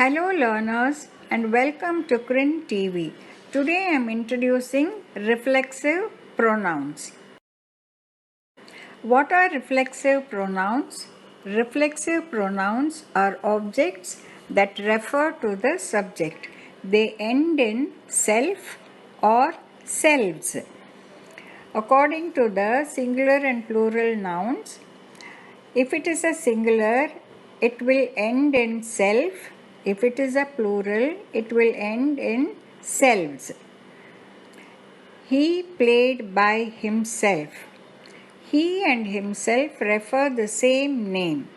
Hello learners and welcome to Crin TV. Today I am introducing reflexive pronouns. What are reflexive pronouns? Reflexive pronouns are objects that refer to the subject. They end in self or selves. According to the singular and plural nouns, if it is a singular, it will end in self. If it is a plural, it will end in selves. He played by himself. He and himself refer the same name.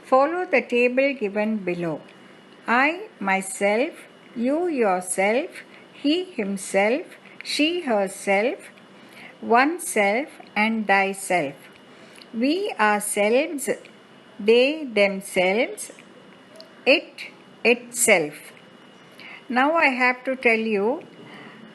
Follow the table given below. I, myself, you, yourself, he, himself, she, herself, oneself, and thyself. We, ourselves, they, themselves, it, itself. Now I have to tell you,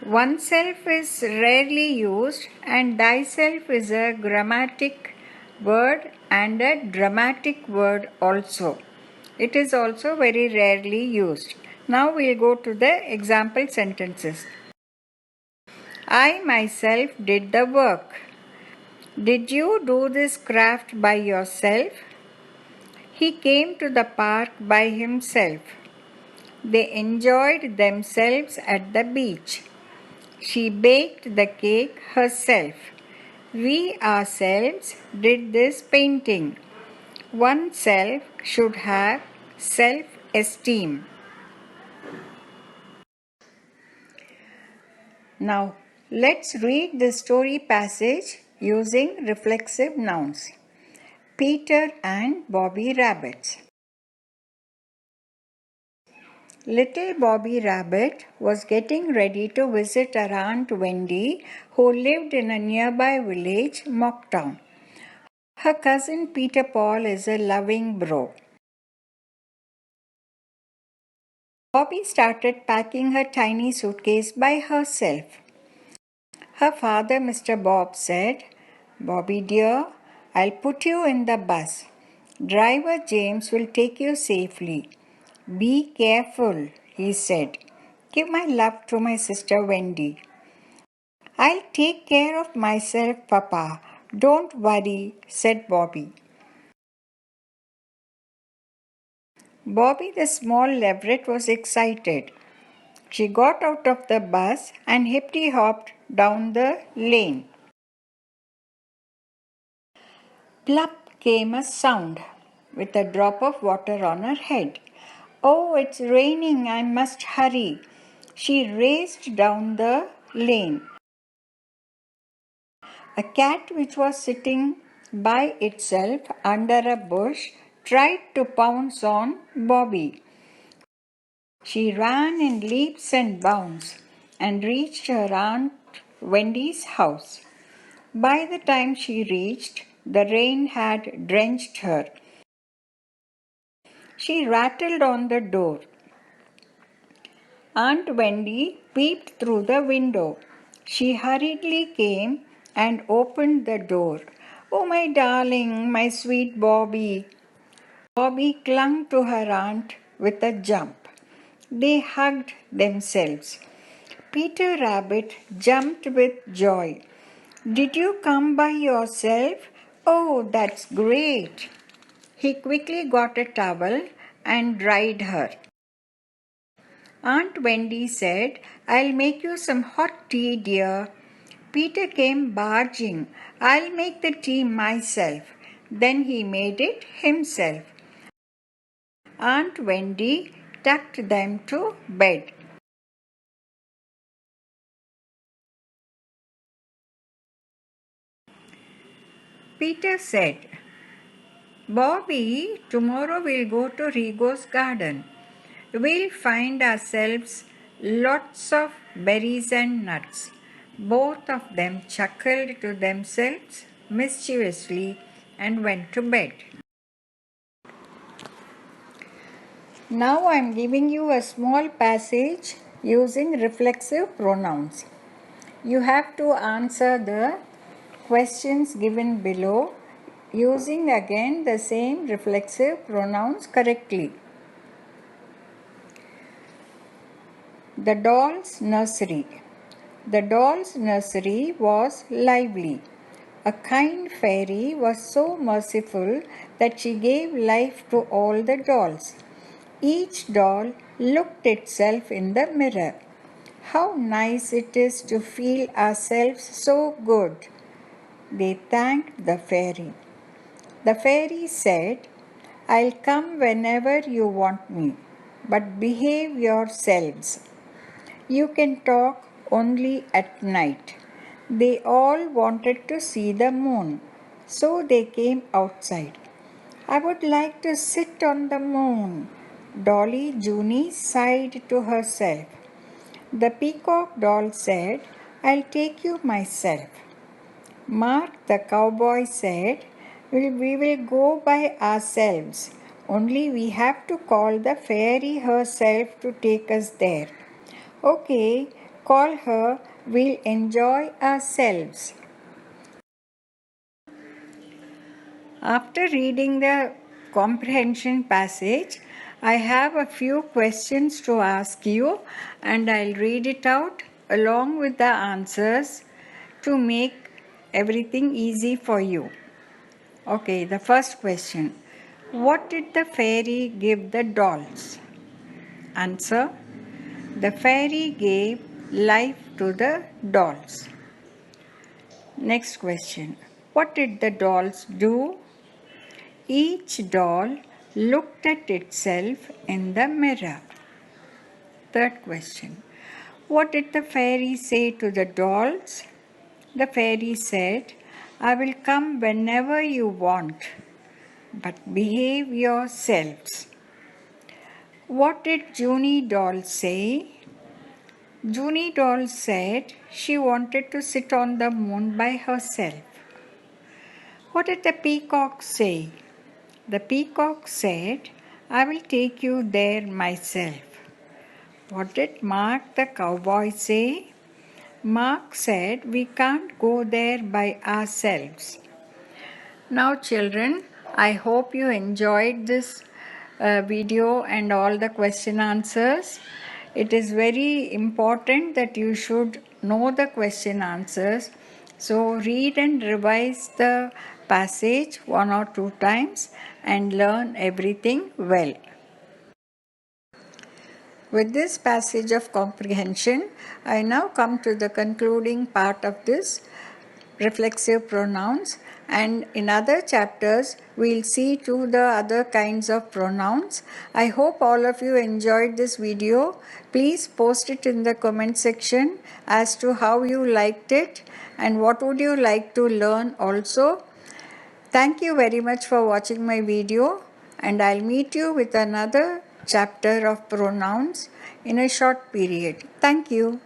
oneself is rarely used and thyself is a grammatic word and a dramatic word also. It is also very rarely used. Now we'll go to the example sentences. I myself did the work. Did you do this craft by yourself? He came to the park by himself. They enjoyed themselves at the beach. She baked the cake herself. We ourselves did this painting. Oneself should have self-esteem. Now, let's read the story passage using reflexive nouns. Peter and Bobby Rabbits. Little Bobby Rabbit was getting ready to visit her Aunt Wendy, who lived in a nearby village, Mocktown. Her cousin Peter Paul is a loving bro. Bobby started packing her tiny suitcase by herself. Her father, Mr. Bob, said, "Bobby dear, I'll put you in the bus. Driver James will take you safely. Be careful," he said. "Give my love to my sister Wendy." "I'll take care of myself, Papa. Don't worry," said Bobby. Bobby the small leveret was excited. She got out of the bus and hippity-hopped down the lane. Plop came a sound, with a drop of water on her head. "Oh, it's raining, I must hurry." She raced down the lane. A cat which was sitting by itself under a bush tried to pounce on Bobby. She ran in leaps and bounds and reached her Aunt Wendy's house. By the time she reached, the rain had drenched her. She rattled on the door. Aunt Wendy peeped through the window. She hurriedly came and opened the door. "Oh, my darling, my sweet Bobby." Bobby clung to her aunt with a jump. They hugged themselves. Peter Rabbit jumped with joy. "Did you come by yourself? Oh, that's great." He quickly got a towel and dried her. Aunt Wendy said, "I'll make you some hot tea, dear." Peter came barging. "I'll make the tea myself." Then he made it himself. Aunt Wendy tucked them to bed. Peter said, "Bobby, tomorrow we'll go to Rigo's garden. We'll find ourselves lots of berries and nuts." Both of them chuckled to themselves mischievously and went to bed. Now I am giving you a small passage using reflexive pronouns. You have to answer the questions given below using again the same reflexive pronouns correctly. The doll's nursery. The doll's nursery was lively. A kind fairy was so merciful that she gave life to all the dolls. Each doll looked itself in the mirror. How nice it is to feel ourselves so good. They thanked the fairy. The fairy said, I'll come whenever you want me, but behave yourselves. You can talk only at night. They all wanted to see the moon, so they came outside. I would like to sit on the moon. Dolly Junie sighed to herself. The peacock doll said, I'll take you myself. Mark the cowboy said, we will go by ourselves. Only we have to call the fairy herself to take us there. Okay, call her. We'll enjoy ourselves. After reading the comprehension passage, I have a few questions to ask you, and I'll read it out along with the answers to make everything easy for you. Okay, the first question. What did the fairy give the dolls? Answer. The fairy gave life to the dolls. Next question. What did the dolls do? Each doll looked at itself in the mirror. Third question. What did the fairy say to the dolls? The fairy said, I will come whenever you want, but behave yourselves. What did Junie doll say? Junie doll said she wanted to sit on the moon by herself. What did the peacock say? The peacock said, I will take you there myself. What did Mark the cowboy say? Mark said, we can't go there by ourselves. Now children, I hope you enjoyed this video and all the question answers. It is very important that you should know the question answers. So read and revise the passage 1 or 2 times and learn everything well. With this passage of comprehension, I now come to the concluding part of this reflexive pronouns, and in other chapters we'll see to the other kinds of pronouns. I hope all of you enjoyed this video. Please post it in the comment section as to how you liked it and what would you like to learn also. Thank you very much for watching my video, and I'll meet you with another chapter of pronouns in a short period. Thank you.